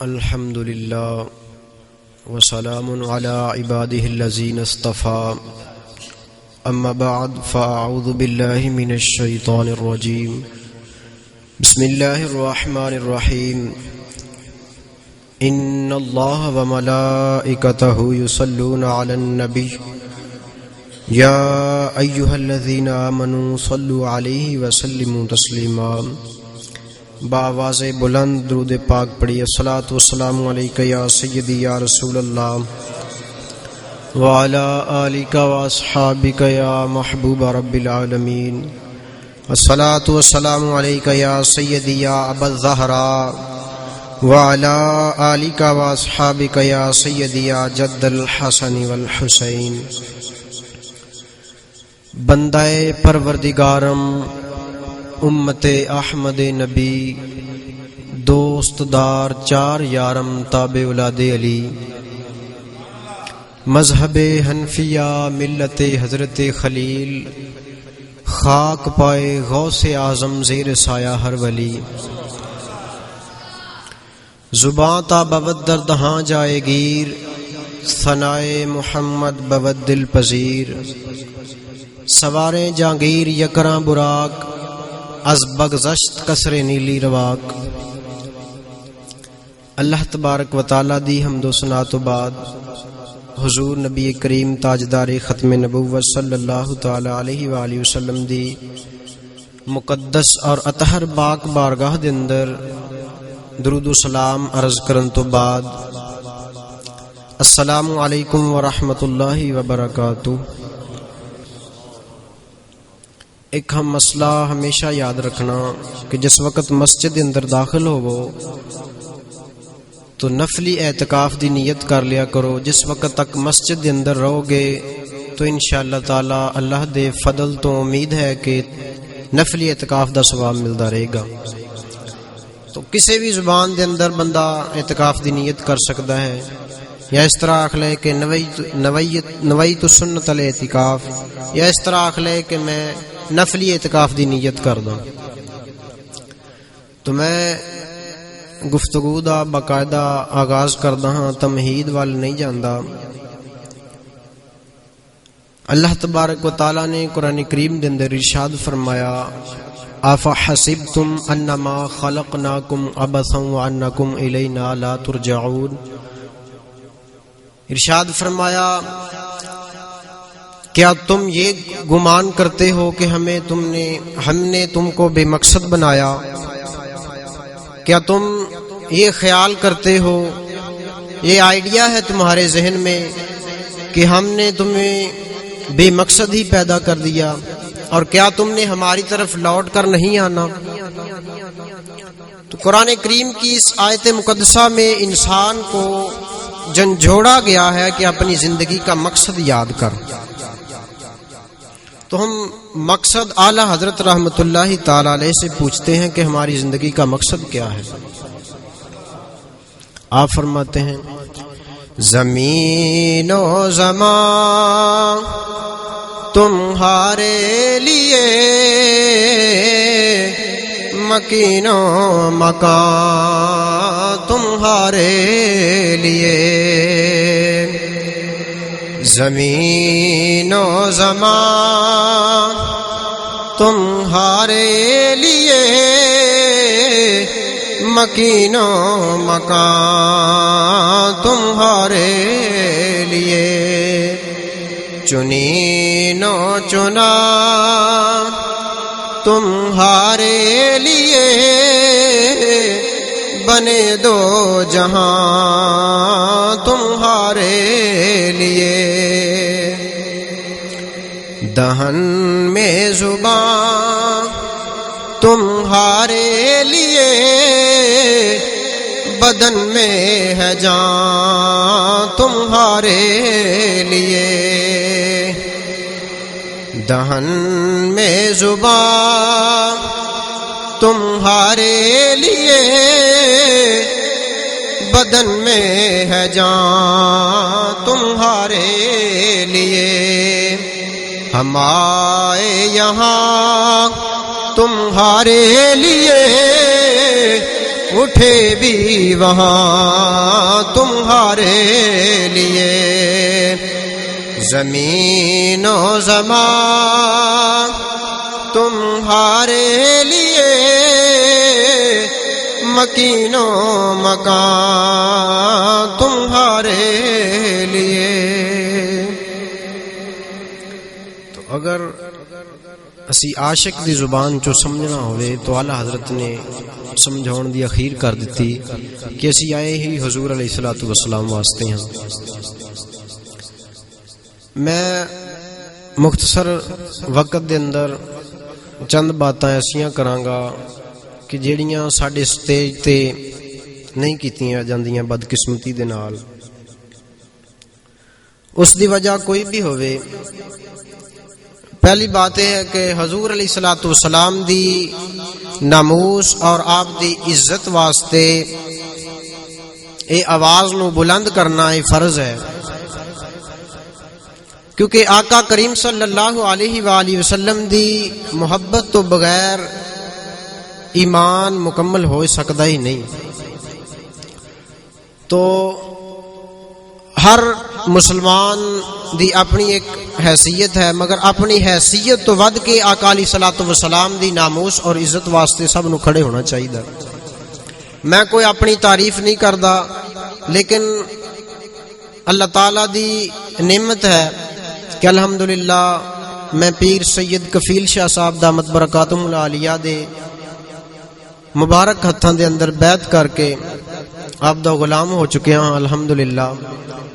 الحمد للہ وسلام علی عباده الذین اصطفى اما بعد فاعوذ باللہ من الشیطان الرجیم بسم اللہ الرحمن الرحیم ان اللہ وملائکتہ یصلون علی النبی یا ایہا الذین آمنوا صلوا علیہ وسلموا تسلیما۔ بآواز بلند درود پاک پڑھی، الصلاۃ والسلام علیکہ یا سیدی یا رسول اللہ وعلی آلک واصحابک یا محبوب رب العالمین، الصلاۃ والسلام علیکہ یا سیدی یا ابا الزہراء وعلی آلک واصحابک یا سیدی یا جد الحسن والحسین۔ بندہ پروردگارم، امت احمد نبی، دوست دار چار یارم، تابع اولاد علی، مذہب حنفیہ، ملت حضرت خلیل، خاک پائے غوث اعظم زیر سایہ ہر ولی۔ زباں تا بود در دہاں جائے گیر، ثنائے محمد بود دل پذیر۔ سواریں جہانگیر یکراں براق، از بگذشت کسر نیلی رواق۔ اللہ تبارک و تعالی دی حمد و ثنا تو بعد حضور نبی کریم تاجدار ختم نبوت صلی اللہ تعالی علیہ وآلہ وسلم دی مقدس اور اطہر پاک بارگاہ دے اندر درود و سلام عرض کرن تو بعد السلام علیکم ورحمۃ اللہ وبرکاتہ۔ ایک ہم مسئلہ ہمیشہ یاد رکھنا کہ جس وقت مسجد اندر داخل ہوو تو نفلی اعتکاف دی نیت کر لیا کرو۔ جس وقت تک مسجد اندر رہو گے تو انشاءاللہ تعالی اللہ دے فضل تو امید ہے کہ نفلی اعتکاف دا ثواب ملتا رہے گا۔ تو کسی بھی زبان دے اندر بندہ اعتکاف دی نیت کر سکتا ہے، یا اس طرح آخ لے کہ نویت سنت الاعتکاف، یا اس طرح آخ لے کہ میں نفلی اعتکاف دی نیت کر دوں۔ تو میں گفتگو دا باقاعدہ آغاز کردا ہاں، تمہید وال نہیں جاندا۔ اللہ تبارک و تعالی نے قرآن کریم دے اندر ارشاد فرمایا، افحسبتم انما خلقناکم عبثا وانکم الینا لا ترجعون۔ ارشاد فرمایا، کیا تم یہ گمان کرتے ہو کہ ہم نے تم کو بے مقصد بنایا؟ کیا تم یہ خیال کرتے ہو، یہ آئیڈیا ہے تمہارے ذہن میں کہ ہم نے تمہیں بے مقصد ہی پیدا کر دیا، اور کیا تم نے ہماری طرف لوٹ کر نہیں آنا؟ تو قرآن کریم کی اس آیت مقدسہ میں انسان کو جھنجھوڑا گیا ہے کہ اپنی زندگی کا مقصد یاد کر۔ تو ہم مقصد اعلی حضرت رحمت اللہ تعالی علیہ سے پوچھتے ہیں کہ ہماری زندگی کا مقصد کیا ہے؟ آپ فرماتے ہیں، زمین و زمان تمہارے لیے، مکین و مکان تمہارے لیے، زمین و زمان تمہارے لیے، مکین و مکان تمہارے لیے، چنین و چنا تمہارے لیے، بنے دو جہاں تمہارے لیے، دہن میں زبان تمہارے لیے، بدن میں ہے جان تمہارے لیے، دہن میں زبان تمہارے لیے، بدن میں ہے جان تمہارے لیے، ہم آئے یہاں تمہارے لیے، اٹھے بھی وہاں تمہارے لیے، زمین و زمان تمہارے لیے، مکین و مکان تمہارے لیے۔ تو اگر اسی عاشق دی زبان چو سمجھنا ہوئے تو اعلیٰ حضرت نے سمجھاؤن دی اخیر کر دیتی کہ اسی آئے ہی حضور علیہ الصلوۃ والسلام واسطے ہیں۔ میں مختصر وقت دے اندر چند باتاں ایسیاں کرانگا کہ جیڑیاں ساڈے سٹیج تے نہیں کیتیاں جاندیاں بدقسمتی دے نال، اس دی وجہ کوئی بھی ہوئے۔ پہلی بات یہ ہے کہ حضور علیہ الصلوۃ والسلام دی ناموس اور آپ دی عزت واسطے اے آواز نو بلند کرنا اے فرض ہے، کیونکہ آقا کریم صلی اللہ علیہ وآلہ وسلم دی محبت تو بغیر ایمان مکمل ہو سکتا ہی نہیں۔ تو ہر مسلمان دی اپنی ایک حیثیت ہے، مگر اپنی حیثیت تو ود کے آقا علیہ الصلوۃ والسلام دی ناموس اور عزت واسطے سب نو کھڑے ہونا چاہیے۔ میں کوئی اپنی تعریف نہیں کردا، لیکن اللہ تعالی دی نعمت ہے کہ الحمدللہ میں پیر سید کفیل شاہ صاحب دامت برکاتہم العالیہ دے مبارک ہتھاں دے اندر بیعت کر کے آپ دا غلام ہو چکے ہاں الحمدللہ۔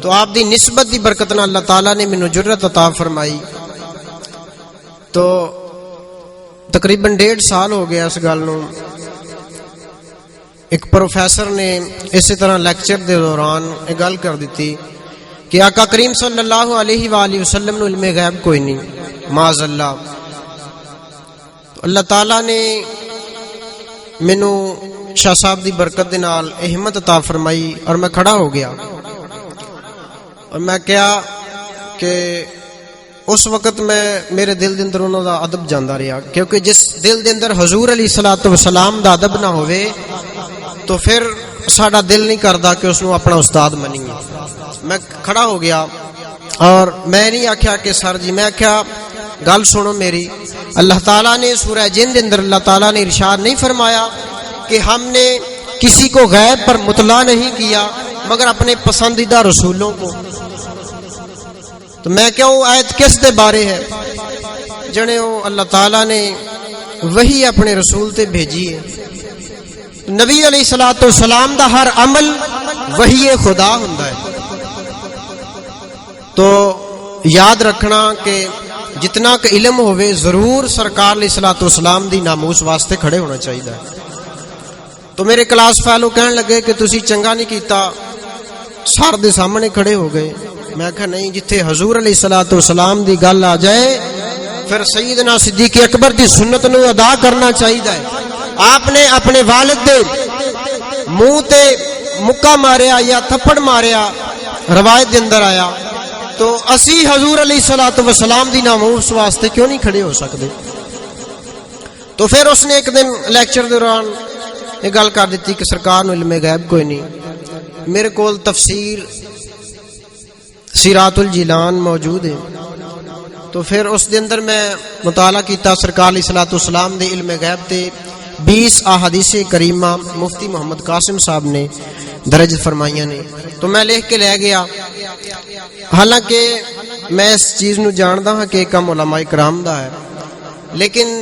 تو آپ دی نسبت دی برکت نال اللہ تعالیٰ نے مینوں جرت عطا فرمائی۔ تو تقریباً 1.5 سال ہو گیا اس گل نوں۔ ایک پروفیسر نے اسی طرح لیکچر دے دوران ایک گل کر دیتی کہ آقا کریم صلی اللہ علیہ وآلہ وسلم نو علم غیب کوئی نہیں، معاذ اللہ۔ اللہ تعالیٰ نے مینوں شاہ صاحب دی برکت دے نال ہمت عطا فرمائی اور میں کھڑا ہو گیا، اور میں کیا کہ اس وقت میں میرے دل دے اندر انہاں دا ادب جاندا رہیا، کیونکہ جس دل دے اندر حضور علیہ الصلوۃ والسلام دا ادب نہ ہوئے تو پھر ساڈا دل نہیں کردا کہ اس نو اپنا استاد منیے۔ میں کھڑا ہو گیا اور میں نہیں آکھیا کہ سر جی، میں آکھیا گل سنو میری۔ اللہ تعالیٰ نے سورہ جن دے اندر اللہ تعالیٰ نے ارشاد نہیں فرمایا کہ ہم نے کسی کو غیب پر مطلع نہیں کیا مگر اپنے پسندیدہ رسولوں کو؟ تو میں کیا وہ آیت کس دے بارے ہے جنے وہ اللہ تعالیٰ نے وہی اپنے رسول تے بھیجی ہے۔ نبی علیہ الصلوۃ والسلام دا ہر عمل وحی خدا ہوندا ہے۔ تو یاد رکھنا کہ جتنا کہ علم ہوئے ضرور سرکار علیہ الصلوۃ والسلام دی ناموس واسطے کھڑے ہونا چاہیے۔ تو میرے کلاس فیلو کہنے لگے کہ تسی چنگا نہیں کیتا، سر دے سامنے کھڑے ہو گئے۔ میں کہا نہیں، جتھے حضور علیہ الصلوۃ والسلام دی گل آ جائے پھر سیدنا صدیق اکبر دی سنت نو ادا کرنا چاہیے۔ آپ نے اپنے والد دے منہ تے مکہ ماریا یا تھپڑ ماریا، روایت دے اندر آیا، تو اسی حضور علیہ الصلوۃ والسلام دی ناموس واسطے کیوں نہیں کھڑے ہو سکتے؟ تو پھر اس نے ایک دن لیکچر دوران یہ گل کر دیتی کہ سرکار نو علم غیب کوئی نہیں۔ میرے کول تفسیر سیرات الجیلان موجود ہے، تو پھر اس دے اندر میں مطالعہ کیتا سرکار علیہ الصلوۃ والسلام دے علم غیب تے 20 احادیث کریمہ مفتی محمد قاسم صاحب نے درج فرمائیاں نے۔ تو میں لکھ کے لے گیا، حالانکہ میں اس چیز نو جاندا ہاں کہ کم علماء کرام دا ہے، لیکن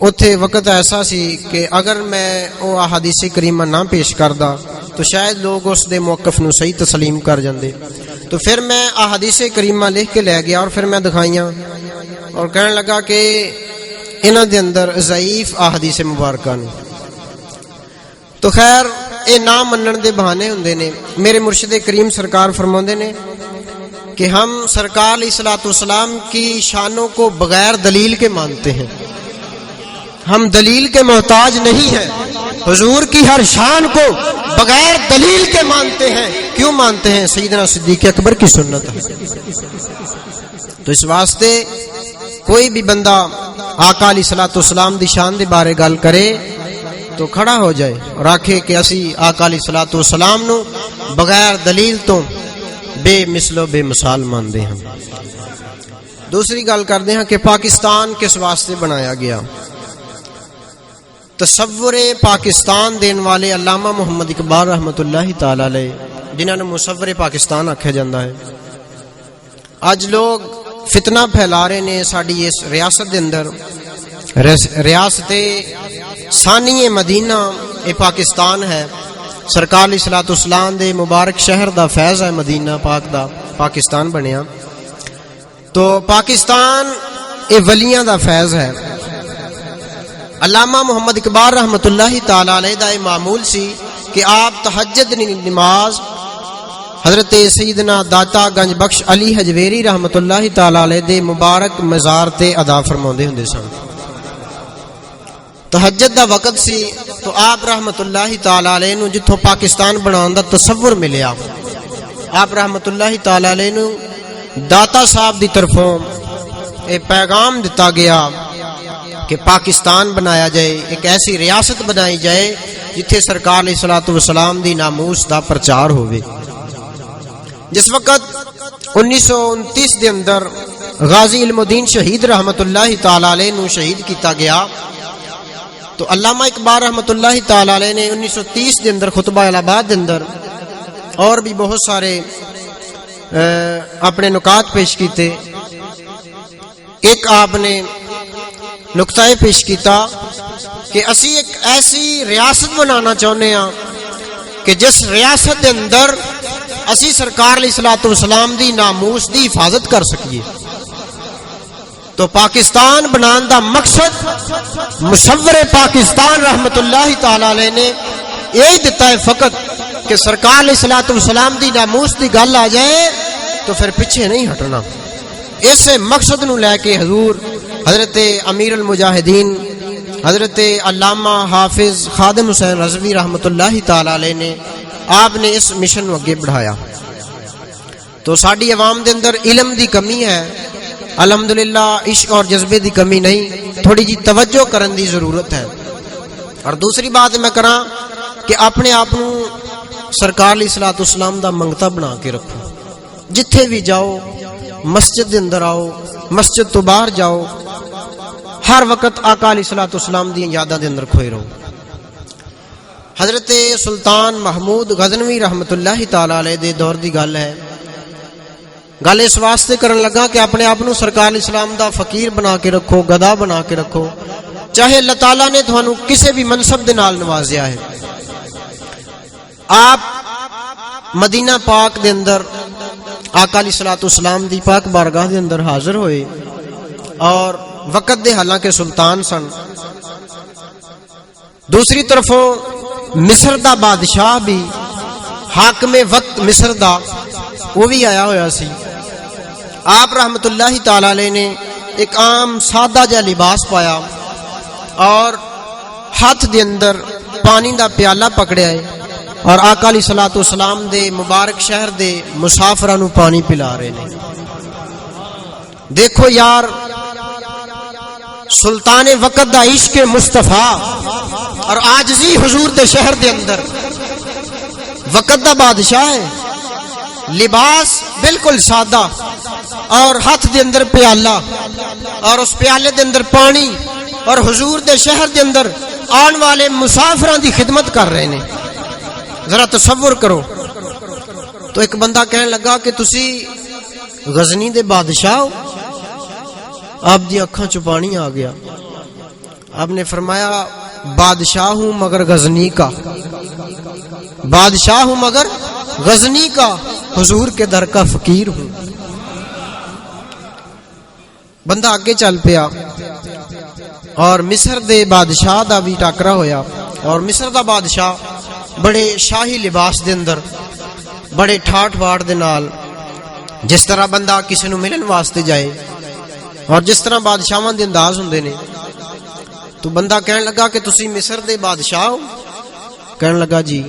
اتھے وقت ایسا سی کہ اگر میں وہ احادیث کریمہ نہ پیش کردا تو شاید لوگ اس دے موقف نو صحیح تسلیم کر جاندے۔ تو پھر میں احادیث کریمہ لکھ کے لے گیا اور پھر میں دکھائیاں اور کہنے لگا کہ انہاں دے اندر ضعیف احادیث مبارکہ نے۔ تو خیر اے نہ منن دے بہانے ہوندے نے۔ میرے مرشد کریم سرکار فرماندے نے کہ ہم سرکار علیہ الصلوۃ والسلام کی شانوں کو بغیر دلیل کے مانتے ہیں، ہم دلیل کے محتاج نہیں ہیں، حضور کی ہر شان کو بغیر دلیل کے مانتے ہیں۔ کیوں مانتے ہیں؟ سیدنا صدیق اکبر کی سنت ہے۔ تو اس واسطے کوئی بھی بندہ آقا علیہ الصلوۃ والسلام دی شان دے بارے گل کرے تو کھڑا ہو جائے اور آکھے کہ اسی آقا علیہ الصلوۃ والسلام نو بغیر دلیل تو بے مثل و بے مثال مانتے ہیں۔ دوسری گل کرتے ہیں کہ پاکستان کس واسطے بنایا گیا۔ تصور پاکستان دین والے علامہ محمد اقبال رحمۃ اللہ تعالی علیہ، جنہوں نے مصور پاکستان آکھیا جاتا ہے، اج لوگ فتنہ پھیلا رہے نے ساڈی اس ریاست دے اندر، ریاست ثانی مدینہ اے پاکستان ہے، سرکار علیہ الصلوۃ والسلام دے مبارک شہر دا فیض ہے، مدینہ پاک دا پاکستان بنیا۔ تو پاکستان اے ولیاں دا فیض ہے۔ علامہ محمد اقبال رحمۃ اللہ تعالی علیہ دا معمول سی کہ آپ تہجد نماز حضرت سیدنا داتا گنج بخش علی حجویری رحمۃ اللہ تعالی علیہ دے مبارک مزار تے ادا فرماندے ہوندے سن۔ تہجد دا وقت سی تو آپ رحمۃ اللہ تعالی علیہ نو جتھوں پاکستان بناون دا تصور ملیا، آپ رحمۃ اللہ تعالی علیہ نو داتا صاحب دی طرفوں اے پیغام دتا گیا کہ پاکستان بنایا جائے، ایک ایسی ریاست بنائی جائے جتھے سرکار علیہ الصلوۃ والسلام دی ناموس دا پرچار ہوئے۔ جس وقت 1929 دے اندر غازی علم الدین شہید رحمۃ اللہ تعالی علیہ نو شہید کیتا گیا، تو علامہ اقبال رحمۃ اللہ تعالی علیہ نے 1930 دے اندر خطبہ الہ آباد دے اندر اور بھی بہت سارے اپنے نکات پیش کیتے۔ ایک آپ نے نقطہ پیش کیتا کہ اسی ایک ایسی ریاست بنانا چاہنے ہاں کہ جس ریاست دے اندر اسی سرکار علیہ الصلوۃ والسلام دی ناموس دی حفاظت کر سکیے۔ تو پاکستان بنان دا مقصد مصور پاکستان رحمت اللہ تعالی علیہ نے یہی دیتا ہے فقط کہ سرکار علیہ الصلوۃ والسلام دی ناموس دی گل آ جائے تو پھر پیچھے نہیں ہٹنا۔ اس مقصد نو لے کے حضور حضرت امیر المجاہدین حضرت علامہ حافظ خادم حسین رضوی رحمت اللہ تعالی علیہ نے آپ نے اس مشن نو اگے بڑھایا۔ تو ساڈی عوام دے اندر علم دی کمی ہے، الحمدللہ عشق اور جذبے دی کمی نہیں، تھوڑی جی توجہ کرن دی ضرورت ہے۔ اور دوسری بات میں کراں کہ اپنے آپ نو سرکار علیہ الصلوۃ والسلام دا منگتا بنا کے رکھو، جتھے بھی جاؤ مسجد دے اندر آؤ، مسجد تو باہر جاؤ، ہر وقت آقا علیہ الصلوۃ والسلام دی یاداں دے اندر کھوئے رہو۔ حضرت سلطان محمود غزنوی رحمت اللہ تعالی علیہ دے دور دی گل ہے، گل اس واسطے کرن لگا کہ اپنے آپ نو سرکار علیہ السلام دا فقیر بنا کے رکھو، گدا بنا کے رکھو، چاہے اللہ تعالیٰ نے تھانو کسے بھی منصب دے نال نوازیا ہے۔ آپ مدینہ پاک دے اندر آقا علیہ الصلوۃ والسلام دی پاک بارگاہ دے اندر حاضر ہوئے، اور وقت دے حالانکہ سلطان سن، دوسری طرفوں مصر دا بادشاہ بھی حاکم وقت مصر دا وہ بھی آیا ہوا سی۔ آپ رحمت اللہ تعالی علیہ نے ایک عام سادہ جا لباس پایا اور ہاتھ دے اندر پانی دا پیالہ پکڑیا ہے، اور آقا علیہ الصلوۃ والسلام دے مبارک شہر دے مسافراں نو پانی پلا رہے ہیں۔ دیکھو یار، سلطان وقت دا عشق مصطفیٰ اور عاجزی حضور دے شہر دے اندر، وقت دا بادشاہ ہے، لباس بالکل سادہ اور ہاتھ دے اندر پیالہ، اور اس پیالے دے اندر پانی، اور حضور دے شہر دے اندر آن والے مسافراں دی خدمت کر رہے ہیں۔ ذرا تصور کرو۔ تو ایک بندہ کہنے لگا کہ تسی غزنی دے بادشاہ ہو؟ آپ دی اکھاں چ پانی آ گیا۔ آپ نے فرمایا بادشاہ ہوں مگر غزنی کا، بادشاہ ہوں مگر غزنی کا، حضور کے در کا فقیر ہوں۔ بندہ آگے چل پیا اور مصر دے بادشاہ دا بھی ٹاکرا ہویا، اور مصر دا بادشاہ بڑے شاہی لباس دے اندر، بڑے ٹھاٹ باٹ دے نال، جس طرح بندہ کسی نو ملن واسطے جائے اور جس طرح بادشاہاں دے انداز ہوندے نے۔ تو بندہ کہنے لگا کہ تسی مصر دے بادشاہ ہو؟ کہنے لگا جی۔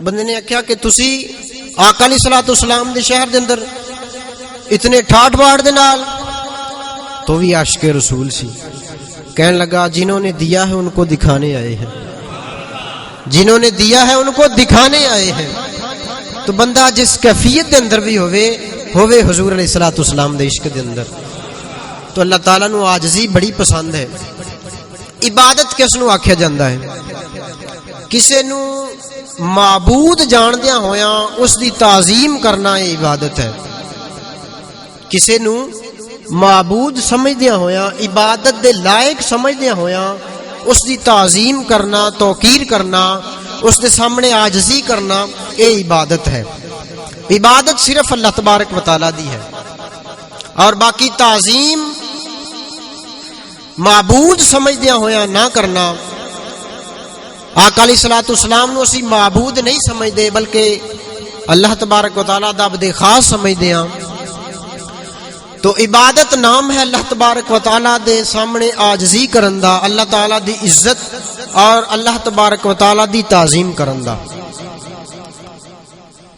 بندے نے آکھیا کہ تسی آقا علیہ الصلوۃ والسلام دے شہر دے اندر اتنے ٹھاٹ باٹ دے نال؟ تو بھی عاشق رسول سی۔ کہنے لگا جنہوں نے دیا ہے ان کو دکھانے آئے ہیں۔ جنہوں نے دیا ہے ان کو دکھانے آئے ہیں. تو بندہ جس کیفیت دے اندر بھی ہوئے حضور علیہ الصلوۃ والسلام دے عشق دے اندر، تو اللہ تعالیٰ نو عاجزی بڑی پسند ہے. عبادت کس نو آکھیا جاندا ہے؟ کسے نو معبود جاندیاں ہویاں اس دی تعظیم کرنا یہ عبادت ہے. کسے نو معبود سمجھدیاں ہویاں، عبادت دے لائق سمجھدیاں ہویاں اس دی تعظیم کرنا، توقیر کرنا، اس دے سامنے عاجزی کرنا، یہ عبادت ہے. عبادت صرف اللہ تبارک و تعالیٰ دی ہے، اور باقی تعظیم معبود سمجھدیاں ہویاں نہ کرنا. آقا علیہ الصلوۃ والسلام نو اسی معبود نہیں سمجھدے بلکہ اللہ تبارک و تعالیٰ دا عبد خاص سمجھدے ہاں. تو عبادت نام ہے اللہ تبارک و تعالیٰ دے سامنے عاجزی کرن دا، اللہ تعالیٰ دی عزت اور اللہ تبارک و تعالیٰ دی تعظیم کرن دا.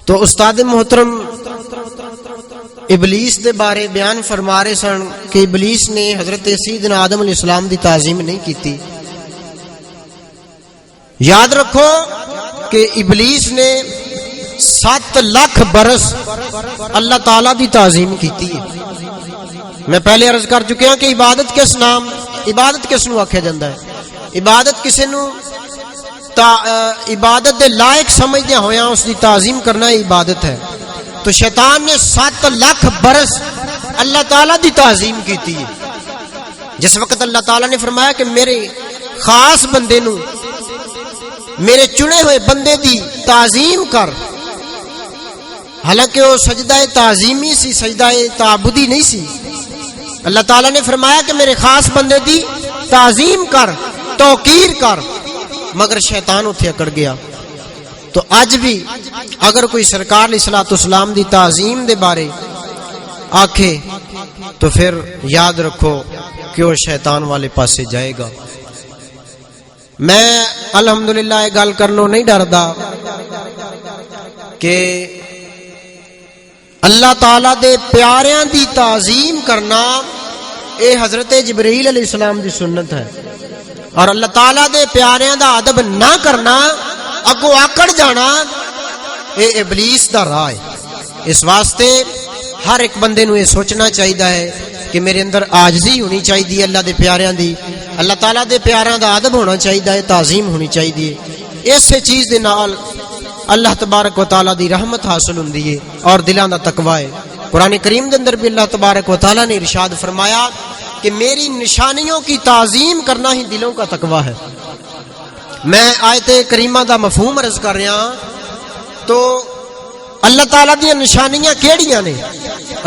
تو استاد محترم ابلیس دے بارے بیان فرما رہے سن کہ ابلیس نے حضرت سیدنا آدم علیہ السلام دی تعظیم نہیں کیتی. یاد رکھو کہ ابلیس نے 7 لاکھ برس اللہ تعالیٰ دی تعظیم کیتی ہے. میں پہلے عرض کر چکے ہوں کہ عبادت کس نو آکھیا جاندا ہے؟ عبادت کسے نو عبادت دے لائق سمجھدیاں ہویاں اس دی تعظیم کرنا عبادت ہے. تو شیطان نے 7 لاکھ برس اللہ تعالیٰ دی تعظیم کیتی ہے. جس وقت اللہ تعالیٰ نے فرمایا کہ میرے خاص بندے نو، میرے چنے ہوئے بندے دی تعظیم کر، حالانکہ وہ سجدہ تعظیمی سی، سجدہ تعبدی نہیں سی. اللہ تعالیٰ نے فرمایا کہ میرے خاص بندے دی تعظیم کر، توقیر کر، مگر شیطان اتھے اکڑ گیا. تو اج بھی اگر کوئی سرکار علیہ الصلوۃ والسلام دی تعظیم دے بارے آکھے تو پھر یاد رکھو کہ وہ شیطان والے پاسے جائے گا. میں الحمدللہ یہ گل کرنوں نہیں ڈردا کہ اللہ تعالیٰ دے پیاریاں دی تعظیم کرنا اے حضرت جبرائیل علیہ السلام دی سنت ہے، اور اللہ تعالیٰ دے پیاریاں دا ادب نہ کرنا، اگوں آکڑ جانا، اے ابلیس دا راہ ہے. اس واسطے ہر ایک بندے نو یہ سوچنا چاہیے ہے کہ میرے اندر عاجزی ہونی چاہیے اللہ دے پیاریاں دی، اللہ تعالیٰ دے پیاراں دا ادب ہونا چاہیے ہے، تعظیم ہونی چاہیے. اس چیز دے نال اللہ تبارک و تعالیٰ دی رحمت حاصل ہوندی ہے اور دلاں دا تقوی ہے. قرآن کریم دے اندر بھی اللہ تبارک و تعالیٰ نے ارشاد فرمایا کہ میری نشانیوں کی تعظیم کرنا ہی دلوں کا تقوی ہے. میں آیت کریمہ دا مفہوم عرض کر رہا ہوں. تو اللہ تعالیٰ دی نشانیاں کیڑیاں نے؟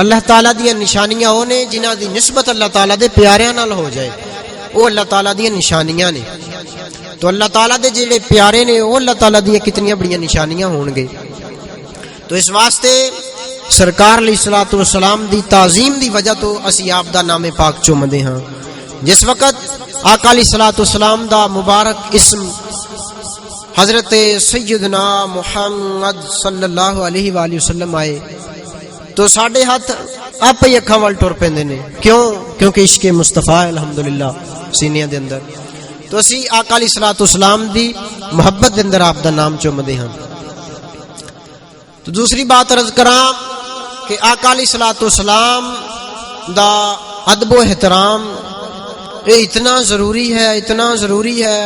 اللہ تعالیٰ دی نشانیاں وہ نے جنہاں دی نسبت اللہ تعالیٰ دے پیاریاں نال ہو جائے، وہ اللہ تعالیٰ دی نشانیاں نے. تو اللہ تعالیٰ دے جڑے پیارے نے وہ اللہ تعالیٰ دی کتنی بڑی نشانیاں ہون گے. تو اس واسطے سرکار علیہ الصلوۃ والسلام دی تعظیم دی وجہ تو اسی آپ دا نام پاک چومدے ہاں. جس وقت آقا علیہ الصلوۃ والسلام دا مبارک اسم حضرت سیدنا محمد صلی اللہ علیہ وآلہ وسلم آئے تو ساڈے ہاتھ آپ ہی اکھاں وال ٹر پیندے نے. کیونکہ عشق مصطفیٰ الحمدللہ سینیاں دے اندر. تو اسی آقا علیہ الصلوۃ والسلام دی محبت دے اندر آپ دا نام چومدے ہاں. تو دوسری بات عرض کراں کہ آقا علیہ الصلوۃ والسلام دا ادب و احترام یہ اتنا ضروری ہے،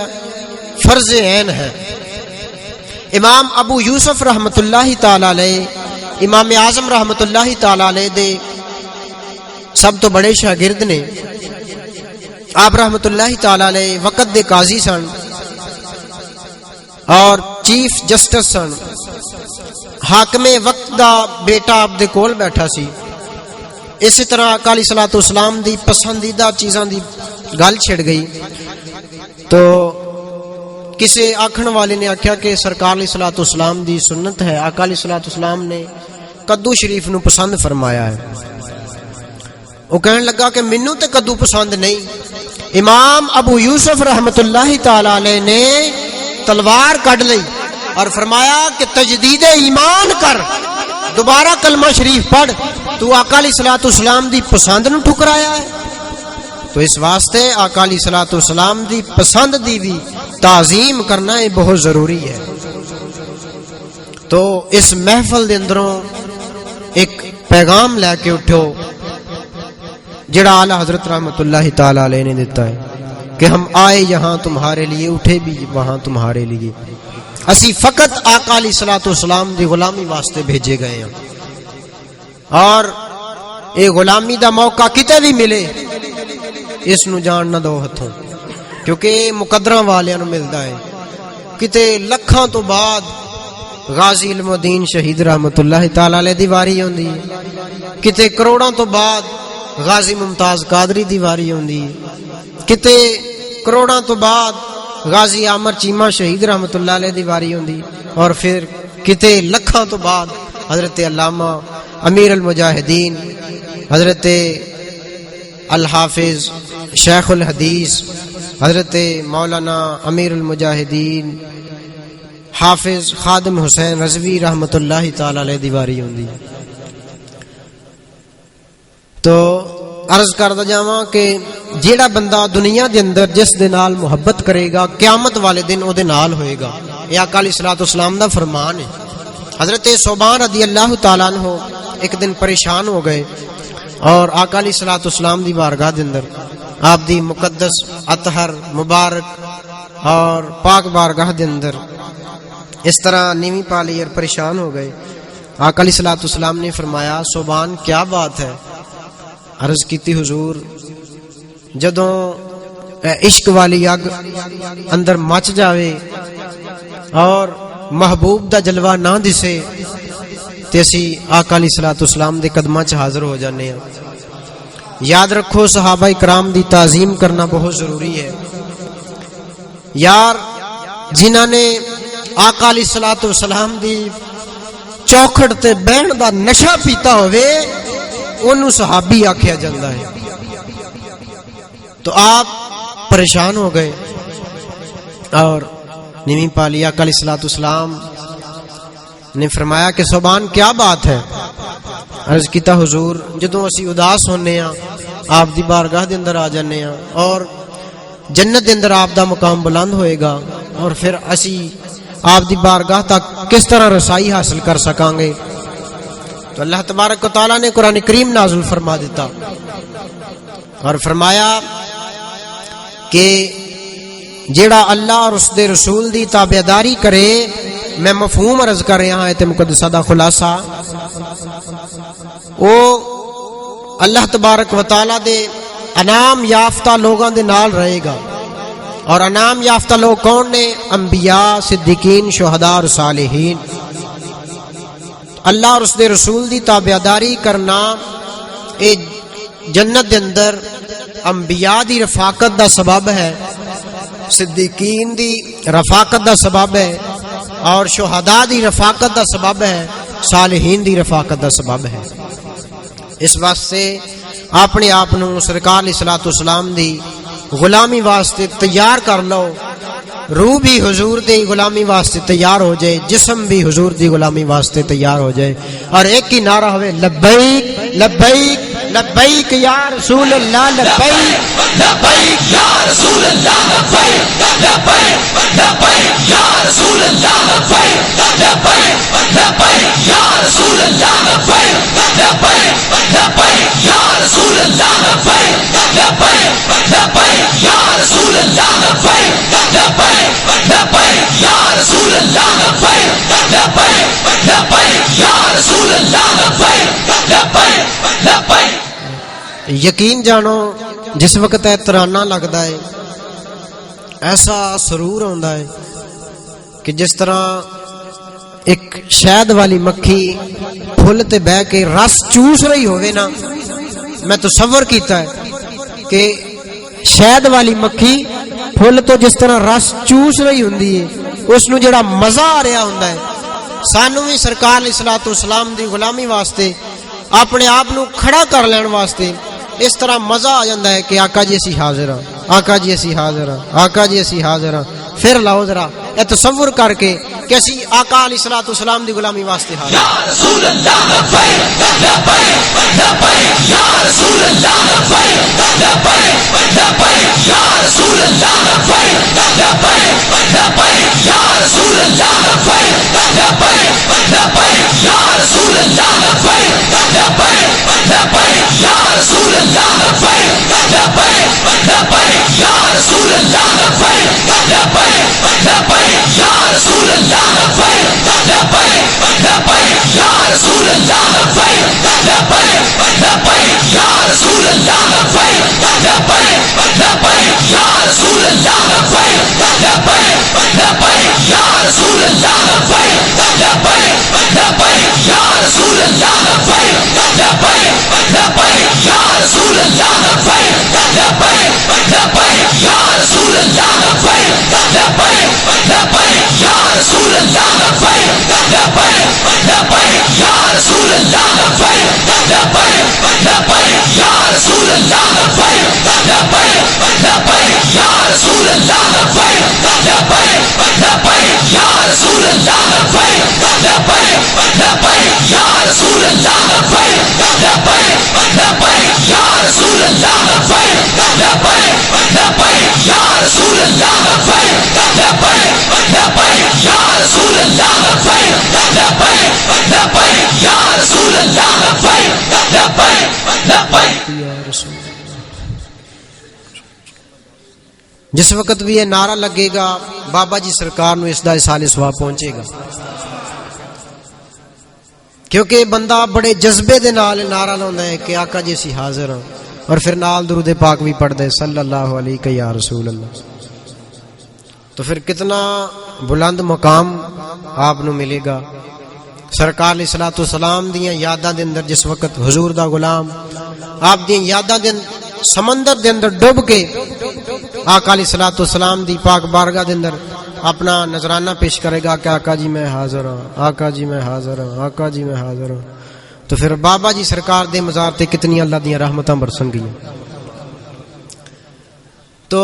فرض عین ہے. امام ابو یوسف رحمت اللہ تعالی علیہ، امام اعظم رحمت اللہ تعالی علیہ دے سب تو بڑے شاگرد نے. آپ رحمت اللہ تعالی علیہ وقت دے قاضی سن اور چیف جسٹس سن. حاکم وقت دا بیٹا آپ دے کول بیٹھا سی. اسی طرح آقا علیہ الصلوۃ والسلام دی پسندیدہ چیزاں دی گل چھڑ گئی. تو کسی آکھن والے نے آکھیا کہ سرکار علیہ الصلوۃ والسلام دی سنت ہے، آقا علیہ الصلوۃ والسلام نے کدو شریف نو پسند فرمایا ہے. وہ کہنے لگا کہ مینوں تے کدو پسند نہیں. امام ابو یوسف رحمت اللہ تعالی علیہ نے تلوار کڈ لئی اور فرمایا کہ تجدید ایمان کر، دوبارہ کلمہ شریف پڑھ، تو آقا علیہ الصلوۃ والسلام دی پسند نو ٹھکرایا ہے. تو اس واسطے آقا علیہ الصلوۃ والسلام دی پسند دی بھی تعظیم کرنا یہ بہت ضروری ہے. تو اس محفل دے اندروں ایک پیغام لے کے اٹھو جڑا اعلی حضرت رحمت اللہ تعالی علیہ نے دیتا ہے کہ ہم آئے یہاں تمہارے لیے، اٹھے بھی وہاں تمہارے لیے. اسی فقط آقا علیہ الصلوۃ والسلام دی غلامی واسطے بھیجے گئے ہیں، اور اے غلامی دا موقع کتے بھی ملے اس نو جان نہ دو ہتھوں، کیونکہ مقدراں والیاں نو ملدا ہے. کتے لکھاں تو بعد غازی علم الدین شہید رحمت اللہ تعالی علیہ دی واری ہوندی ہے، کتے کروڑاں تو بعد غازی ممتاز قادری دی واری ہوندی ہے، کتے کروڑاں تو بعد غازی عامر چیمہ شہید رحمت اللہ علیہ دی واری ہوندی، اور پھر کتے لکھاں تو بعد حضرت علامہ امیر المجاہدین حضرت الحافظ شیخ الحدیث حضرت مولانا امیر المجاہدین حافظ خادم حسین رضوی رحمت اللہ تعالی علیہ دیواری ہوندی. تو عرض کردا جاواں کہ جیڑا بندہ دنیا دے اندر جس دے نال محبت کرے گا قیامت والے دن او دے نال ہوئے گا. یہ آقا علیہ الصلوۃ والسلام دا فرمان ہے. حضرت صوبان رضی اللہ تعالی عنہ ایک دن پریشان ہو گئے اور آقا علیہ الصلوۃ والسلام دی بارگاہ دے اندر آپ دی مقدس اطہر مبارک اور پاک بارگاہ دے اندر اس طرح نیوی پالی اور پریشان ہو گئے. آقا علیہ الصلوۃ والسلام نے فرمایا صوبان کیا بات ہے؟ عرض کیتی حضور جدوں عشق والی اگ اندر مچ جاوے اور محبوب دا جلوہ نہ دسے تے اسی آقا علیہ الصلوۃ والسلام دے قدماں چ حاضر ہو جانے ہیں. یاد رکھو صحابہ کرام دی تعظیم کرنا بہت ضروری ہے. یار جنہاں نے آقا علیہ الصلوۃ والسلام دی چوکھٹ تے بہن دا نشہ پیتا ہوئے انہوں صحابی آکھیا جاندہ ہے. تو آپ پریشان ہو گئے اور نیوی پالی آقا علیہ الصلوۃ والسلام نے فرمایا کہ صوبان کیا بات ہے؟ عرض کیتا حضور جدوں اسی اداس ہونے ہاں آپ دی بارگاہ دے اندر آ جانے ہاں اور جنت دے اندر آپ دا مقام بلند ہوئے گا، اور پھر اسی آپ دی بارگاہ تک کس طرح رسائی حاصل کر سکاں گے؟ تو اللہ تبارک و تعالیٰ نے قرآن کریم نازل فرما دیتا اور فرمایا کہ جیڑا اللہ اور اس دے رسول دی تابعداری کرے، میں مفہوم عرض کر رہا ہوں آیت مقدسہ دا خلاصہ، او اللہ تبارک و تعالیٰ دے انعام یافتہ لوگاں دے نال رہے گا. اور انعام یافتہ لوگ کون نے؟ انبیاء، صدیقین، شہداء اور صالحین. اللہ اور اس دے رسول دی تابعداری کرنا اے جنت دے اندر انبیاء دی رفاقت دا سبب ہے، صدیقین دی رفاقت دا سبب ہے، اور شہداء دی رفاقت دا سبب ہے، صالحین دی رفاقت دا سبب ہے. اس واسطے اپنے آپ نو سرکار علیہ الصلوۃ والسلام دی غلامی واسطے تیار کر لو. روح بھی حضور دی غلامی واسطے تیار ہو جائے، جسم بھی حضور دی غلامی واسطے تیار ہو جائے، اور ایک ہی نعرہ ہوئے لبیک لبیک لبیک یا رسول اللہ، لبیک لبیک یا رسول اللہ، لبیک لبیک لبیک یا رسول اللہ، لبیک لبیک لبیک یا رسول اللہ، لبیک لبیک لبیک یا رسول اللہ، لبیک لبیک لبیک یا رسول اللہ، لبیک لبیک لبیک یا رسول اللہ، لبیک لبیک لبیک یا رسول اللہ، لبیک لبیک لبیک. یقین جانو جس وقت ہے ترانہ لگتا ہے ایسا سرور ہوتا ہے کہ جس طرح ایک شہد والی مکھی پھل تے بہ کے رس چوس رہی ہوئے نا. میں تصور کیتا ہے کہ شہد والی مکھی پھل تو جس طرح رس چوس رہی ہوندی ہے، اس نو جڑا مزہ آ رہا ہوندا ہے، سانو بھی سرکار علیہ الصلوۃ والسلام دی غلامی واسطے اپنے آپ نو کھڑا کر لین واسطے اس طرح مزہ آ جاتا ہے کہ آقا جی اسی حاضر ہاں، آقا جی اسی حاضر ہاں، آقا جی اسی حاضر ہاں. پھر لاؤ ذرا یہ تصور کر کے کہ اسی آقا علیہ الصلوۃ والسلام دی غلامی واسطے حاضر یا رسول اللہ، لبیک لبیک لبیک یا رسول اللہ، لبیک لبیک لبیک یا رسول اللہ، لبیک لبیک جس وقت بھی یہ نعرہ لگے گا بابا جی سرکار نو اس دا اصال ثواب پہنچے گا، کیونکہ بندہ بڑے جذبے دے نال نعرہ لاوندا ہے کہ آقا جی اسی حاضر ہاں، اور پھر نال درود پاک بھی پڑھدا ہے صلی اللہ علیہ یا رسول اللہ، تو پھر کتنا بلند مقام آپ نو ملے گا۔ سرکار علیہ الصلوۃ والسلام دیاں یاداں دے اندر جس وقت حضور دا غلام آپ دیاں یاداں دے سمندر دے اندر ڈوب کے آقا علیہ الصلوۃ والسلام دی پاک بارگاہ دے اندر اپنا نذرانہ پیش کرے گا کہ آقا جی میں حاضر ہوں، آقا جی میں حاضر ہوں، آقا جی میں حاضر ہوں، تو پھر بابا جی سرکار دے مزار تے کتنی اللہ دیاں رحمتاں برسن گئیں۔ تو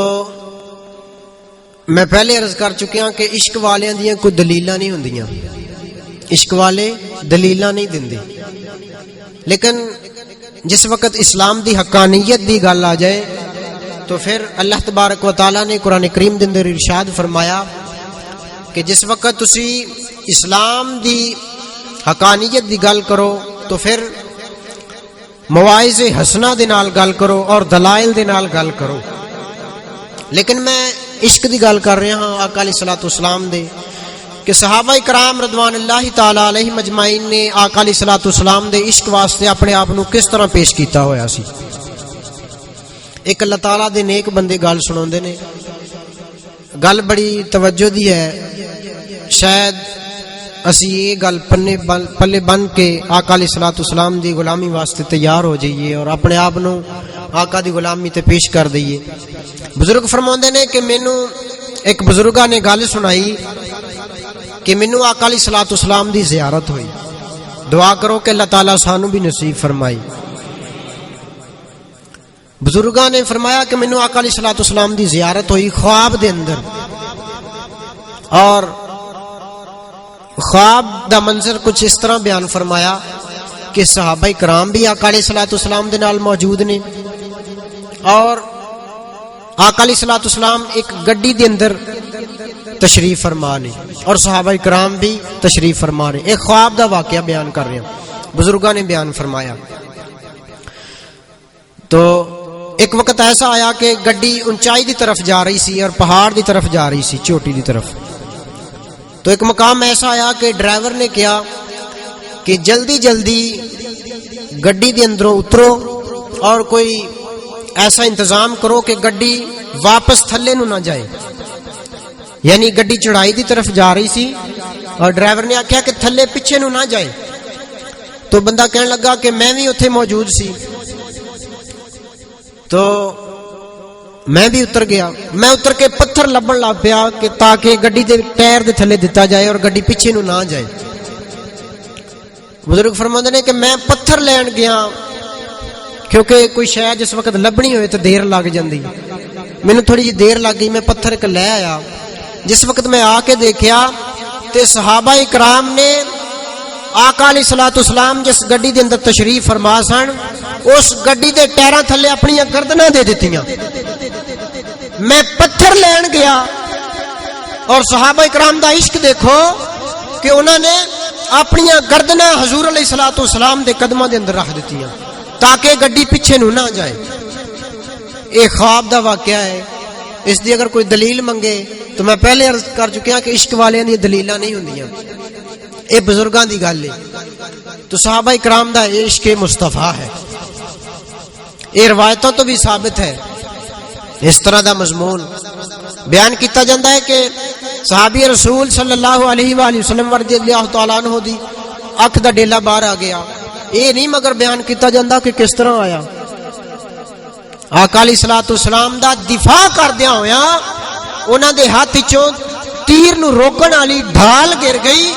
میں پہلے عرض کر چکیا کہ عشق والیاں دیاں کوئی دلیلاں نہیں ہوندیاں، عشق والے دلیلاں نہیں دیندے، لیکن جس وقت اسلام دی حقانیت دی گل آ جائے تو پھر اللہ تبارک و تعالی نے قرآن کریم دے اندر ارشاد فرمایا کہ جس وقت تسی اسلام دی حقانیت دی گل کرو تو پھر مواعظ حسنہ دے نال گل کرو اور دلائل دے نال گل کرو، لیکن میں عشق دی گل کر رہا ہاں آقا علیہ الصلوۃ والسلام دے کہ صحابہ کرام رضوان اللہ تعالی علیہ مجمعین نے آقا علیہ الصلوۃ والسلام دے عشق واسطے اپنے آپ نو کس طرح پیش کیتا ہویا سی۔ ایک اللہ تعالیٰ دے نیک بندے گل سناوندے نے، گل بڑی توجہ دی ہے، شاید اسی یہ گل پلے بن کے آقا علیہ الصلوۃ والسلام دی غلامی واسطے تیار ہو جائیے اور اپنے آپ نو آقا دی غلامی تے پیش کر دئیے۔ بزرگ فرماندے نے کہ مینوں ایک بزرگاں نے گل سنائی کہ مینوں آقا علیہ الصلوۃ والسلام دی زیارت ہوئی، دعا کرو کہ اللہ تعالیٰ سانو بھی نصیب فرمائی۔ بزرگاں نے فرمایا کہ مینوں آقا علیہ الصلوۃ والسلام دی زیارت ہوئی خواب دے اندر، اور خواب دا منظر کچھ اس طرح بیان فرمایا کہ صحابہ کرام بھی آقا علیہ الصلوۃ والسلام دے نال موجود نے، اور آقا علیہ الصلوۃ والسلام ایک گڈی دے اندر تشریف فرما نے اور صحابہ کرام بھی تشریف فرما نے۔ ایک خواب دا واقعہ بیان کر رہے ہیں، بزرگاں نے بیان فرمایا۔ تو ایک وقت ایسا آیا کہ گڈی اونچائی دی طرف جا رہی سی اور پہاڑ دی طرف جا رہی سی، چوٹی دی طرف۔ تو ایک مقام ایسا آیا کہ ڈرائیور نے کہا کہ جلدی جلدی گڈی دے اندروں اترو اور کوئی ایسا انتظام کرو کہ گڈی واپس تھلے نو نہ جائے، یعنی گڈی چڑھائی دی طرف جا رہی سی اور ڈرائیور نے آکھیا کہ تھلے پیچھے نو نہ جائے۔ تو بندہ کہنے لگا کہ میں بھی اتھے موجود سی، تو میں بھی اتر گیا، میں اتر کے پتھر لبن لگ پیا کہ تاکہ گڈی دے ٹائر دے تھلے دتا جائے اور گڈی پیچھے نو نہ جائے۔ بزرگ فرماندے نے کہ میں پتھر لین گیا، کیونکہ کوئی شے جس وقت لبنی ہوئے تو دیر لگ جاندی، مینوں تھوڑی جی دیر لگ گئی، میں پتھر ایک لے آیا۔ جس وقت میں آ کے دیکھیا تے صحابہ کرام نے آقا علیہ الصلوۃ والسلام جس گڈی دے اندر تشریف فرما سن اس گڈی دے ٹائراں تھلے اپنی گردناں دے دتیاں۔ میں پتھر لین گیا اور صحابہ کرام دا عشق دیکھو کہ انہوں نے اپنی گردناں حضور علیہ الصلوۃ والسلام دے قدماں دے اندر رکھ دتیاں تاکہ گڈی پیچھے نو نہ جائے۔ یہ خواب دا واقعہ ہے، اس دی اگر کوئی دلیل منگے تو میں پہلے عرض کر چکیا کہ عشق والیاں دی دلیلاں نہیں ہوندیاں، اے بزرگاں دی گل ہے۔ تو صحابہ کرام دا عشق مصطفیٰ ہے۔ یہ روایتوں تو بھی ثابت ہے. اس طرح دا مضمون بیان کیتا جاتا ہے کہ صحابی رسول صلی اللہ علیہ وآلہ وسلم رضی اللہ تعالیٰ عنہ دی اکھ دا ڈیلا باہر آ گیا. یہ نہیں مگر بیان کیتا جاتا کہ کس طرح آیا. آقا علیہ الصلوۃ والسلام دا دفاع کردیا ہویا انہاں دے ہاتھ وچوں تیر نو روکن والی ڈھال گر گئی.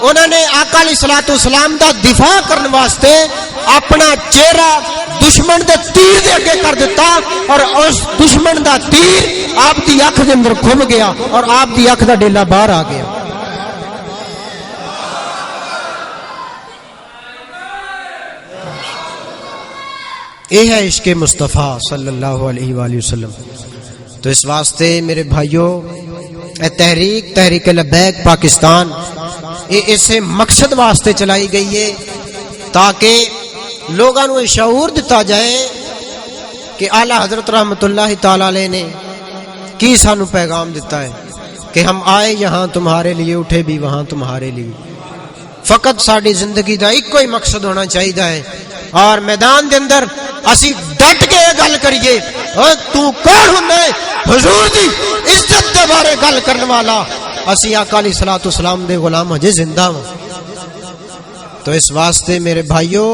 انہوں نے آقا علیہ الصلوۃ والسلام دا دفاع کرنے واسطے اپنا چہرہ دشمن دے تیر دے اگے کر دیتا اور اس دشمن دا تیر آپ دی اکھ دے اندر گھم گیا اور آپ دی اکھ دا ڈیلا باہر آ گیا. یہ ہے عشق مصطفیٰ صلی اللہ علیہ وآلہ وسلم. تو اس واسطے میرے بھائیوں اے تحریک لبیک پاکستان یہ اسے مقصد واسطے چلائی گئی ہے تاکہ لوگوں کو شعور دیتا جائے کہ اعلی حضرت رحمت اللہ تعالی علیہ نے کی سانو پیغام دیتا ہے کہ ہم آئے یہاں تمہارے لیے اٹھے بھی وہاں تمہارے لیے. فقط ساری زندگی دا ایک کوئی مقصد ہونا چاہیے اور میدان دے اندر اسی ڈٹ کے گل کریے. تو کون ہوں؟ حضور دی عزت دے بارے گل کرنے والا. اسی آقا علیہ الصلوۃ والسلام دے غلام ہجے زندہ ہوں. تو اس واسطے میرے بھائیوں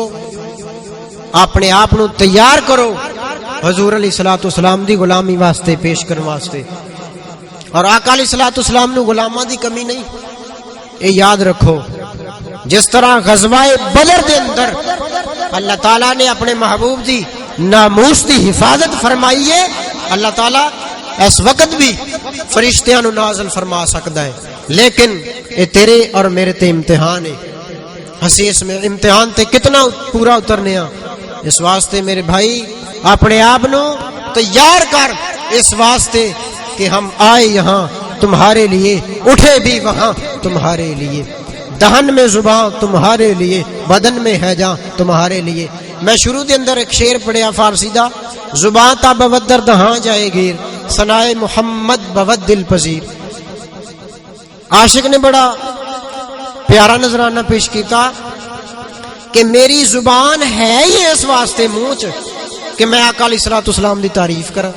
اپنے آپ نو تیار کرو حضور علیہ الصلوۃ والسلام دی غلامی واسطے پیش کرنے واسطے. اور آقا علیہ الصلوۃ والسلام نو غلاماں دی کمی نہیں. یہ یاد رکھو جس طرح غزوہ بدر دے اندر اللہ تعالیٰ نے اپنے محبوب دی ناموس دی حفاظت فرمائی ہے، اللہ تعالیٰ اس وقت بھی فرشتیاں نو نازل فرما سکتا ہے. لیکن یہ تیرے اور میرے تے امتحان ہے. ہسی اس میں امتحان تے کتنا پورا اترنے ہاں. اس واسطے میرے بھائی اپنے آپ نو تیار کر اس واسطے کہ ہم آئے یہاں تمہارے لیے، اٹھے بھی وہاں تمہارے لیے. دہن میں زباں تمہارے لیے، بدن میں ہے جاں تمہارے لیے. میں شروع دے اندر ایک شعر پڑھیا فارسی دا، زباں تا بود در دہاں جائے گیر، ثنائے محمد بود دل پذیر. عاشق نے بڑا پیارا نذرانہ پیش کیتا کہ میری زبان ہے ہی اس واسطے منہ کہ میں آقا علیہ الصلوۃ والسلام دی تعریف کراں.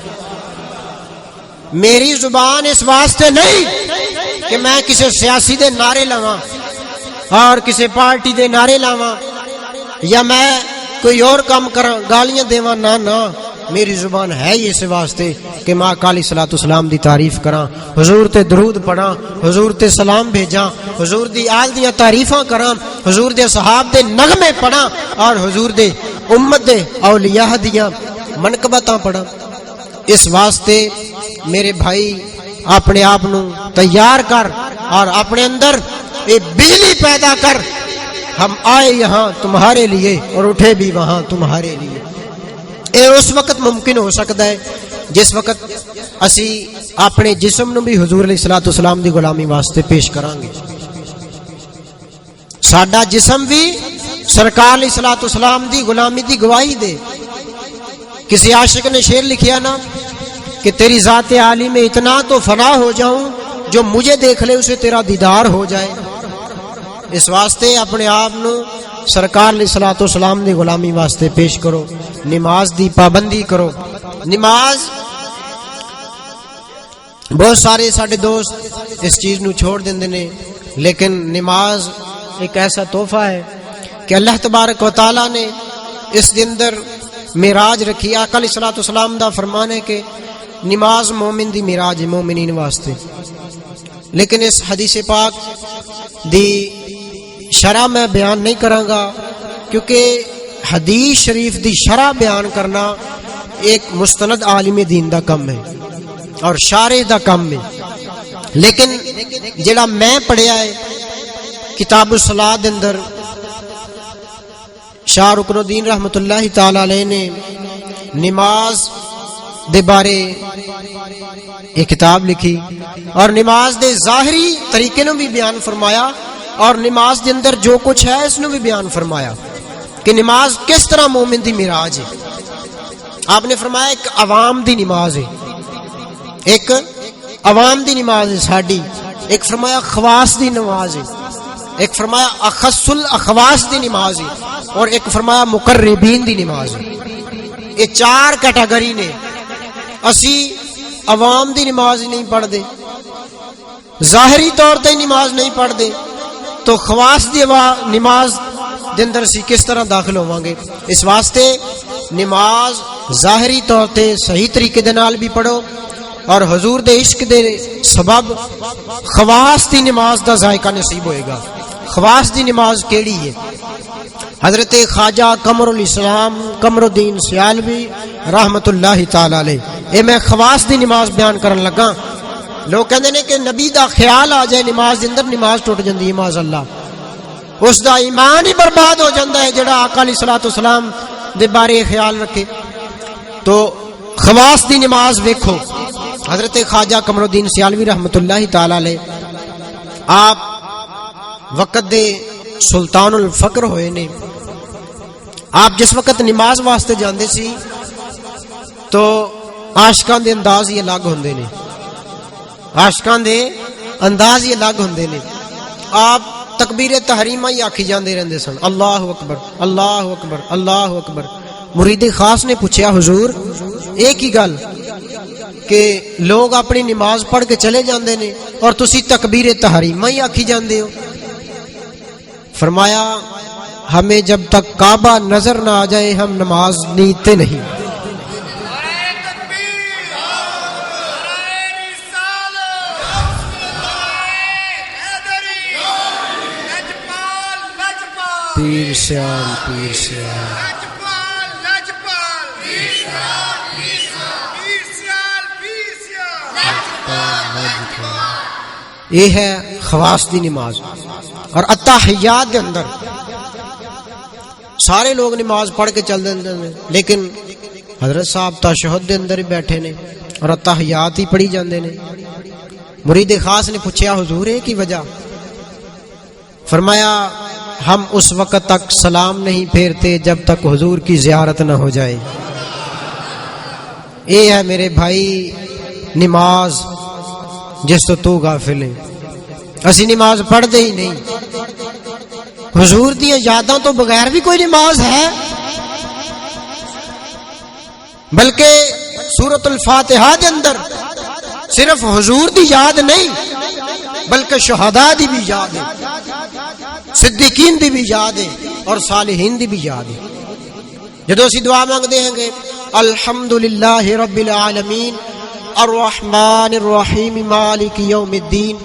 میری زبان اس واسطے نہیں کہ میں کسی سیاسی دے نعرے لاواں اور کسی پارٹی دے نعرے لاواں یا میں کوئی اور کام کراں گالیاں دیواں. نہ میری زبان ہے ہی اس واسطے کہ میں آقا علیہ الصلوۃ والسلام دی تعریف کراں، حضور تے درود پڑھاں، حضور تے سلام بھیجاں، حضور دی آل دیاں تعریفاں کراں، حضور دے صحاب دے نغمے پڑھاں اور حضور دے امت دے اولیاء دیاں منقبتاں پڑھاں. اس واسطے میرے بھائی اپنے آپ نو تیار کر اور اپنے اندر ایک بجلی پیدا کر. ہم آئے یہاں تمہارے لیے اور اٹھے بھی وہاں تمہارے لیے. اے اس وقت ممکن ہو سکتا ہے جس وقت اسی اپنے جسم نو بھی حضور علیہ الصلوۃ والسلام دی غلامی واسطے پیش کران گے. ساڈا جسم بھی سرکار علیہ الصلوۃ والسلام دی غلامی دی گواہی دے. کسی عاشق نے شعر لکھیا نا کہ تیری ذات عالی میں اتنا تو فنا ہو جاؤں جو مجھے دیکھ لے اسے تیرا دیدار ہو جائے. اس واسطے اپنے آپ نو سرکار علیہ الصلوۃ والسلام دی غلامی واسطے پیش کرو. نماز دی پابندی کرو. نماز بہت سارے ساڈے دوست اس چیز نو چھوڑ دیندے نے، لیکن نماز ایک ایسا تحفہ ہے کہ اللہ تبارک و تعالی نے اس دن اندر معراج رکھی. آقا علیہ الصلوۃ والسلام دا فرمان ہے کہ نماز مومن دی معراج ہے مومنین واسطے. لیکن اس حدیث پاک دی شرح میں بیان نہیں کراں گا کیونکہ حدیث شریف دی شرح بیان کرنا ایک مستند عالم دین دا کم ہے اور شارح دا کم ہے. لیکن جڑا میں پڑھیا ہے کتاب الصلاۃ دے اندر شاہ رکن الدین رحمت اللہ تعالی علیہ نے نماز دے بارے ایک کتاب لکھی اور نماز دے ظاہری طریقے نو بھی بیان فرمایا اور نماز دے اندر جو کچھ ہے اس نو بھی بیان فرمایا کہ نماز کس طرح مومن دی معراج ہے. آپ نے فرمایا ایک عوام دی نماز ہے، ایک عوام دی نماز ہے ساڈی، ایک فرمایا خواص دی نماز ہے، ایک فرمایا اخص الاخواص دی نماز ہے اور ایک فرمایا مقربین دی نماز ہے. یہ 4 کیٹیگری نے. اسی عوام دی نماز نہیں پڑھتے, ظاہری طور تے نماز نہیں پڑھتے, تو خواص دی نماز دے اندر سی کس طرح داخل ہوواں گے؟ اس واسطے نماز ظاہری طور تے صحیح طریقے دے نال بھی پڑھو, اور حضور دے عشق دے سبب خواص دی نماز دا ذائقہ نصیب ہوئے گا. خواص دی نماز کیڑی ہے؟ حضرت خواجہ قمر الاسلام قمر الدین سیالوی رحمت اللہ تعالی علیہ, اے میں خواص دی نماز بیان کرن لگا. لوگ کہندے نے کہ نبی دا خیال آ جائے نماز دے اندر نماز ٹوٹ جاندی ہے, معاذ اللہ, اس دا ایمان ہی برباد ہو جاندا ہے جڑا آقا علیہ الصلوۃ والسلام دے بارے خیال رکھے. تو خواص دی نماز ویکھو. حضرت خواجہ قمر الدین سیالوی رحمت اللہ تعالی علیہ آپ وقت دے سلطان الفقر ہوئے نے. آپ جس وقت نماز واسطے جاندے سی تو عاشقاں دے انداز ہی الگ ہوندے نے, عاشقاں دے انداز ہی الگ ہوندے نے. آپ تکبیر تحریمہ ہی آکھی جاندے رہندے سن, اللہ اکبر اللہ اکبر اللہ اکبر. مرید خاص نے پوچھا حضور ایک ہی گل کہ لوگ اپنی نماز پڑھ کے چلے جاندے نے اور تسی تکبیر تحریمہ ہی آکھی جاندے ہو. فرمایا ہمیں جب تک کعبہ نظر نہ آ جائے ہم نماز نیتے نہیں. پیر سیال پیر سیال یہ ہے خواص دی نماز. اور التحیات دے اندر سارے لوگ نماز پڑھ کے چل دے ہیں, لیکن حضرت صاحب تشہد دے اندر ہی بیٹھے نے اور التحیات ہی پڑھی جاندے نے. مرید خاص نے پوچھا حضور ہے کی وجہ؟ فرمایا ہم اس وقت تک سلام نہیں پھیرتے جب تک حضور کی زیارت نہ ہو جائے. یہ ہے میرے بھائی نماز جس تو غافل ہے. اسی نماز پڑھتے ہی نہیں. حضور دی یاداں تو بغیر بھی کوئی نماز ہے؟ بلکہ سورۃ الفاتحہ دے اندر صرف حضور دی یاد نہیں بلکہ شہداء دی بھی یاد ہے, صدیقین دی بھی یاد ہے اور صالحین دی بھی یاد ہے. جدو اسی دعا مانگتے ہیں گے الحمدللہ رب العالمین الرحمن الرحیم مالک یوم الدین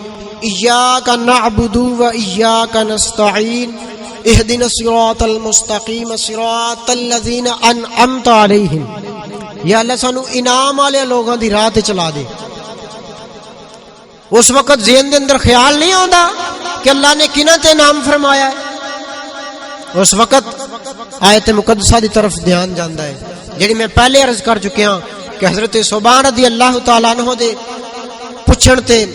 ایاک نعبد و ایاک نستعین اہدنا الصراط المستقیم صراط الذین انعمت علیہم, یا اللہ سانو انعام والے لوگوں دی راہ تے چلا دے. اس وقت ذہن دے اندر خیال نہیں آندا کہ اللہ نے کنہ تے انعام فرمایا ہے. اس وقت آیت مقدسہ دی طرف دھیان جاندا ہے جڑی میں پہلے عرض کر چکیا کہ حضرت صوبان رضی اللہ تعالیٰ عنہ دے پوچھن تے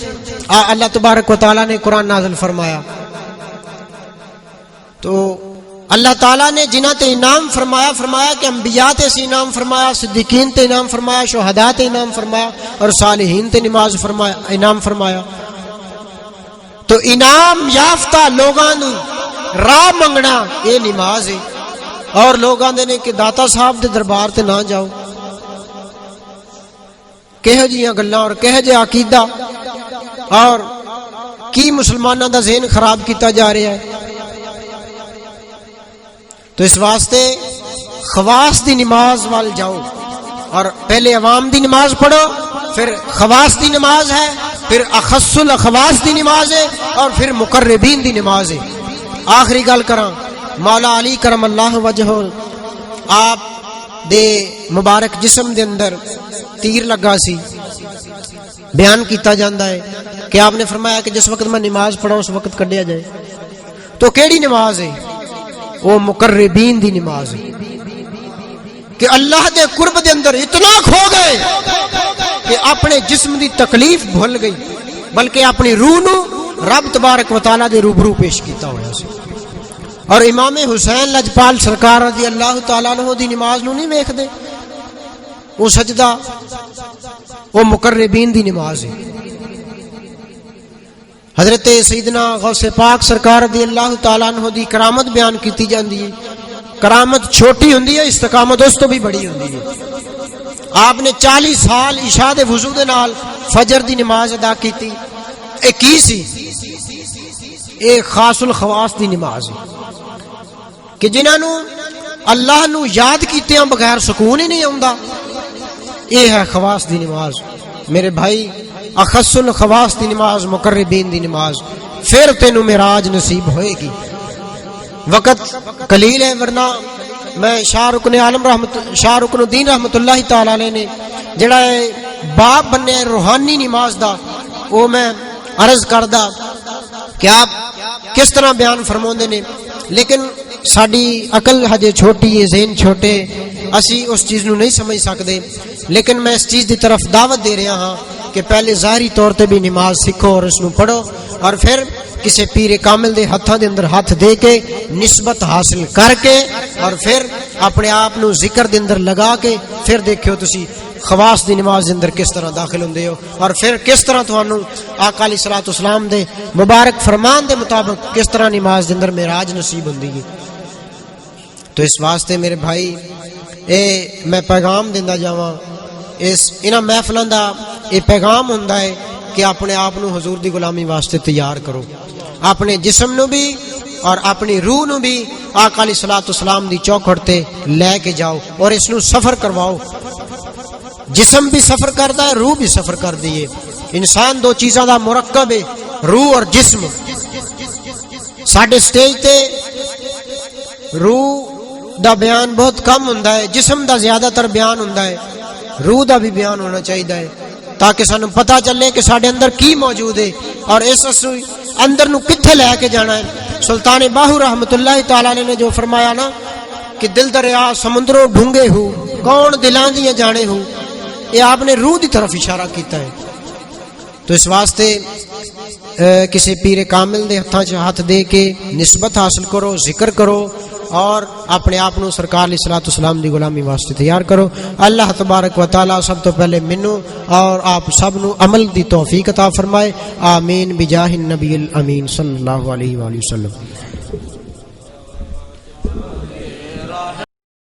اللہ تبارک و تعالیٰ نے قرآن نازل فرمایا. تو اللہ تعالیٰ نے جنہ تے انعام فرمایا فرمایا کہ انبیاء تے سے انعام فرمایا, صدیقین تے انعام فرمایا, شہداء تے انعام فرمایا اور صالحین تے نماز فرمایا انعام فرمایا. تو انعام یافتہ لوگاں نو راہ منگنا یہ نماز ہے. اور لوگ آندے نے کہ داتا صاحب دے دربار تے نہ جاؤ, کہہ جیاں گلاں اور کہہ جے عقیدہ اور کی مسلمانوں دا ذہن خراب کیتا جا رہا ہے. تو اس واسطے خواص دی نماز وال جاؤ, اور پہلے عوام دی نماز پڑھو, پھر خواص دی نماز ہے, پھر اخص الاخواص دی نماز ہے, اور پھر مقربین دی نماز ہے. آخری گل کراں, مولا علی کرم اللہ وجہہ آپ دے مبارک جسم دے اندر تیر لگا سی. بیان کیتا جاندا ہے کہ آپ نے فرمایا کہ جس وقت میں نماز پڑھا اس وقت کڈیا جائے. تو کیڑی نماز ہے؟ وہ مقربین دی نماز ہے کہ اللہ دے قرب دے اندر اتنا کھو گئے کہ اپنے جسم دی تکلیف بھول گئی, بلکہ اپنی روح نو رب تبارک و تعالیٰ دے روبرو پیش کیتا ہوا سی. اور امام حسین لجپال سرکار رضی اللہ تعالیٰ عنہ دی نماز نو نہیں ویکھ دے, وہ سجدہ وہ مقربین دی نماز ہے. حضرت سیدنا غوث پاک سرکار رضی اللہ تعالیٰ عنہ دی کرامت بیان کیتی جاندی ہے کرامت چھوٹی ہوندی ہے، استقامت اس تو بھی بڑی ہوندی ہے۔ آپ نے 40 سال عشاء دے وضو دے نال فجر دی نماز ادا کیتی، اے کی سی؟ اے خاص الخواص دی نماز کہ جنہاں نو اللہ نو یاد کیتیاں بغیر سکون ہی نہیں آوندا، اے ہے خواص دی نماز۔ میرے بھائی، اخص الخواص دی نماز، مقربین دی نماز، پھر تینوں معراج نصیب ہوئے گی۔ وقت قلیل ہے، ورنہ میں شاہ رکن الدین رحمت اللہ تعالی علیہ نے جڑا باپ بننے روحانی نماز دا وہ میں عرض کردا کہ آپ کس طرح بیان فرماؤندے نے، لیکن ساڈی عقل ہجے چھوٹی ہے، ذہن چھوٹے، اسی اس چیز نو نہیں سمجھ سکتے، لیکن میں اس چیز دی طرف دعوت دے رہا ہاں کہ پہلے ظاہری طور تے بھی نماز سیکھو اور اس نو پڑھو، اور پھر کسی پیر کامل دے ہتھاں دے اندر ہاتھ دے کے نسبت حاصل کر کے اور پھر اپنے آپ نو ذکر دے اندر لگا کے پھر دیکھو تسی خواص دی نماز دے اندر کس طرح داخل ہوندے ہو، اور پھر کس طرح تانوں آقا علیہ الصلوۃ والسلام دے مبارک فرمان دے مطابق کس طرح نماز دے اندر معراج نصیب ہوندی ہے۔ تو اس واسطے میرے بھائی، اے میں پیغام دیندا جاواں، انہاں محفلاں دا اے پیغام ہوندا ہے کہ اپنے آپ نو حضور دی غلامی واسطے تیار کرو، اپنے جسم نو بھی اور اپنی روح نو بھی آقا علیہ الصلوۃ والسلام دی چوکھٹ تے لے کے جاؤ اور اس نو سفر کرواؤ۔ جسم بھی سفر کردا ہے، روح بھی سفر کردی ہے۔ انسان دو چیزاں دا مرکب ہے، روح اور جسم۔ ساڈے سٹیج تے روح دا بیان بہت کم ہوندا ہے، جسم دا زیادہ تر بیان ہوندا ہے، روح دا بھی بیان ہونا چاہیے تاکہ سانو پتہ چلے کہ ساڈے اندر کی موجود ہے اور اس اندر نو کتھے لے کے جانا ہے۔ سلطان باہو رحمت اللہ تعالی نے جو فرمایا نا کہ دل دریا سمندروں ڈھونگے ہو، کون دلاں دیاں جانے ہو، یہ آپ نے روح دی طرف اشارہ کیتا ہے۔ تو اس واسطے کسی پیر کامل دے ہتھاں چ ہاتھ دے کے نسبت حاصل کرو، ذکر کرو اور اپنے آپ نو سرکار علیہ الصلوۃ والسلام دی غلامی واسطے تیار کرو۔ اللہ تبارک و تعالی سب تو پہلے منو اور آپ سب نو عمل دی توفیق عطا فرمائے، آمین بجاہ النبی الامین صلی اللہ علیہ وآلہ وسلم۔